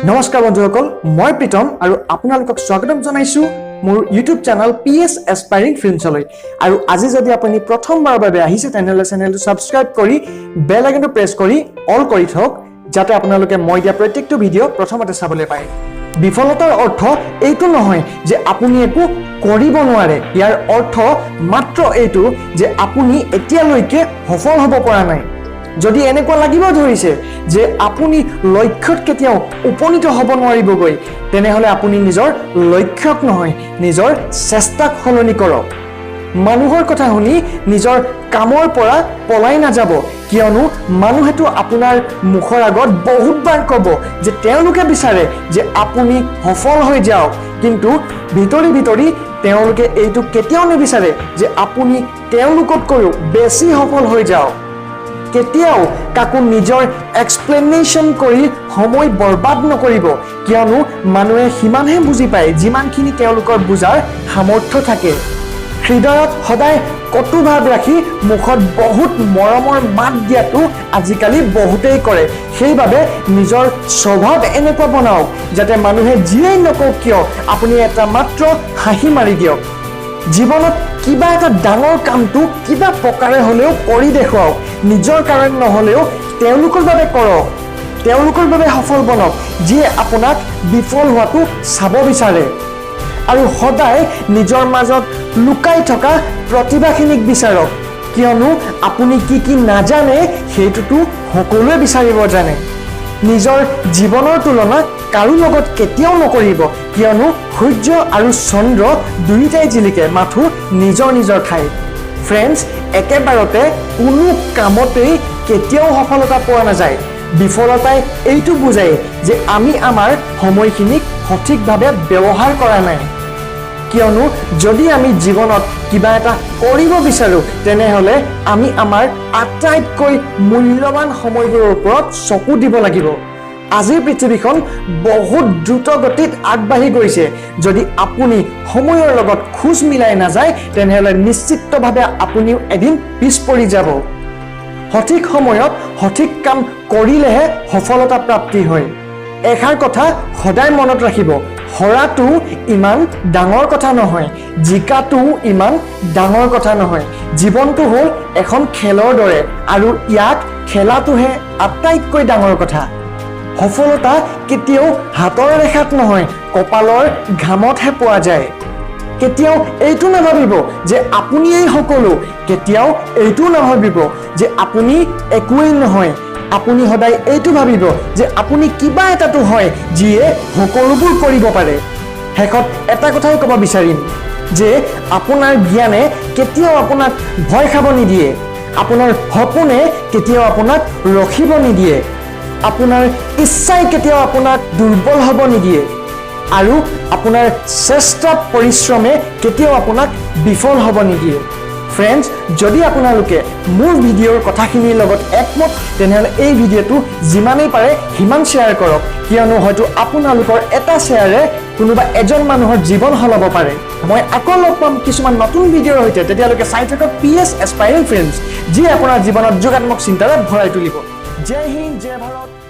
নমস্কাৰ বন্ধুসকল, মই প্ৰীতম আৰু আপোনালোকক স্বাগতম জনাইছো মোৰ ইউটিউব চেনেল PS এস্পাইৰিং ফিল্মছলৈ। আৰু আজি যদি আপুনি প্ৰথমবাৰৰ বাবে আহিছে তেনেহলে চেনেলটো সাবস্ক্ৰাইব কৰি বেল আইকনটো প্ৰেছ কৰি অল কৰি থওক, যাতে আপোনালোকে মই দিয়া প্ৰত্যেকটো ভিডিঅ' প্ৰথমতে চাবলৈ পায়। বিফলতাৰ অৰ্থ এইটো নহয় যে আপুনি একো কৰিব নোৱাৰে। ইয়াৰ অৰ্থ মাত্ৰ এইটো যে আপুনি এতিয়ালৈকে সফল হ'ব পৰা নাই। যদি এনেকুৱা লাগিব ধৰিছে যে আপুনি লক্ষ্যত কেতিয়াও উপনীত হ'ব নোৱাৰিবগৈ, তেনেহলে আপুনি নিজৰ লক্ষ্যক নহয় নিজৰ চেষ্টাক সলনি কৰক। মানুহৰ কথা শুনি নিজৰ কামৰ পৰা পলাই নাযাব, কিয়নো মানুহেতো আপোনাৰ মুখৰ আগত বহুতবাৰ ক'ব যে তেওঁলোকে বিচাৰে যে আপুনি সফল হৈ যাওক, কিন্তু ভিতৰি ভিতৰি তেওঁলোকে এইটো কেতিয়াও নিবিচাৰে যে আপুনি তেওঁলোকতকৈও বেছি সফল হৈ যাওক। কেতিয়াও কাকো নিজৰ এক্সপ্লেনেশ্যন কৰি সময় বৰবাদ নকৰিব, কিয়নো মানুহে সিমানহে বুজি পায় যিমানখিনি তেওঁলোকৰ বুজাৰ সামৰ্থ্য থাকে। হৃদয়ত সদায় কটু ভাৱ ৰাখি মুখত বহুত মৰমৰ মাত দিয়াটো আজিকালি বহুতেই কৰে। সেইবাবে নিজৰ স্বভাৱ এনেকুৱা বনাওক যাতে মানুহে যিয়েই নকওক কিয় আপুনি এটা মাত্ৰ হাঁহি মাৰি দিয়ক। জীৱনত কিবা এটা ডাঙৰ কামটো কিবা প্ৰকাৰে হ'লেও কৰি দেখুৱাওক। নিজৰ কাৰণ নহ'লেও তেওঁলোকৰ বাবে কৰক, তেওঁলোকৰ বাবে সফল বনক যিয়ে আপোনাক বিফল হোৱাটো চাব বিচাৰে। আৰু সদায় নিজৰ মাজত লুকাই থকা প্ৰতিভাখিনিক বিচাৰক, কিয়নো আপুনি কি কি নাজানে সেইটোতো সকলোৱে বিচাৰিব জানে। নিজৰ জীৱনৰ তুলনা কাৰো লগত কেতিয়াও নকৰিব, কিয়নো সূৰ্য আৰু চন্দ্ৰ দুয়োটাই জিলিকে মাথো নিজৰ নিজৰ ঠাইত। ফ্ৰেণ্ডছ, একেবাৰতে কোনো কামতেই কেতিয়াও সফলতা পোৱা নাযায়। বিফলতাই এইটো বুজায় যে আমি আমাৰ সময়খিনিক সঠিকভাৱে ব্যৱহাৰ কৰা নাই। কিয়নো যদি আমি জীৱনত কিবা এটা কৰিব বিচাৰোঁ, তেনেহ'লে আমি আমাৰ আটাইতকৈ মূল্যৱান সময়বোৰৰ ওপৰত চকু দিব লাগিব। আজিৰ পৃথিৱীখন বহুত দ্ৰুত গতিত আগবাঢ়ি গৈছে। যদি আপুনি সময়ৰ লগত খোজ মিলাই নাযায়, তেনেহ'লে নিশ্চিতভাৱে আপুনিও এদিন পিছ পৰি যাব। সঠিক সময়ত সঠিক কাম কৰিলেহে সফলতা প্ৰাপ্তি হয়। এষাৰ কথা সদায় মনত ৰাখিব, হৰাটো ইমান ডাঙৰ কথা নহয়, জিকাটোও ইমান ডাঙৰ কথা নহয়। জীৱনটো হ'ল এখন খেলৰ দৰে আৰু ইয়াক খেলাটোহে আটাইতকৈ ডাঙৰ কথা। সফলতা কেতিয়াও হাতৰ ৰেখাত নহয়, কপালৰ ঘামতহে পোৱা যায়। কেতিয়াও এইটো নাভাবিব যে আপুনিয়েই সকলো, কেতিয়াও এইটো নাভাবিব যে আপুনি একোৱেই নহয়। আপুনি সদায় এইটো ভাবিব যে আপুনি কিবা এটাতো হয় যিয়ে সকলোবোৰ কৰিব পাৰে। শেষত এটা কথাই ক'ব বিচাৰিম যে আপোনাৰ জ্ঞানে কেতিয়াও আপোনাক ভয় খাব নিদিয়ে, আপোনাৰ সপোনে কেতিয়াও আপোনাক ৰখিব নিদিয়ে, আপোনাৰ ইচ্ছাই কেতিয়াও আপোনাক দুৰ্বল হ'ব নিদিয়ে, আৰু আপোনাৰ চেষ্টা পৰিশ্ৰমে কেতিয়াও আপোনাক বিফল হ'ব নিদিয়ে। ফ্ৰেণ্ডছ, যদি আপোনালোকে মোৰ ভিডিঅ'ৰ কথাখিনিৰ লগত একমত, তেনেহ'লে এই ভিডিঅ'টো যিমানেই পাৰে সিমান শ্বেয়াৰ কৰক, কিয়নো হয়তো আপোনালোকৰ এটা শ্বেয়াৰে কোনোবা এজন মানুহৰ জীৱন সলাব পাৰে। মই আকৌ লগ পাম কিছুমান নতুন ভিডিঅ'ৰ সৈতে। তেতিয়ালৈকে চাই থাকক PS এস্পাইৰিং ফিল্মছ, যিয়ে আপোনাৰ জীৱনত যোগাত্মক চিন্তাৰে ভৰাই তুলিব। জয় হিন্দ, জয় ভাৰত।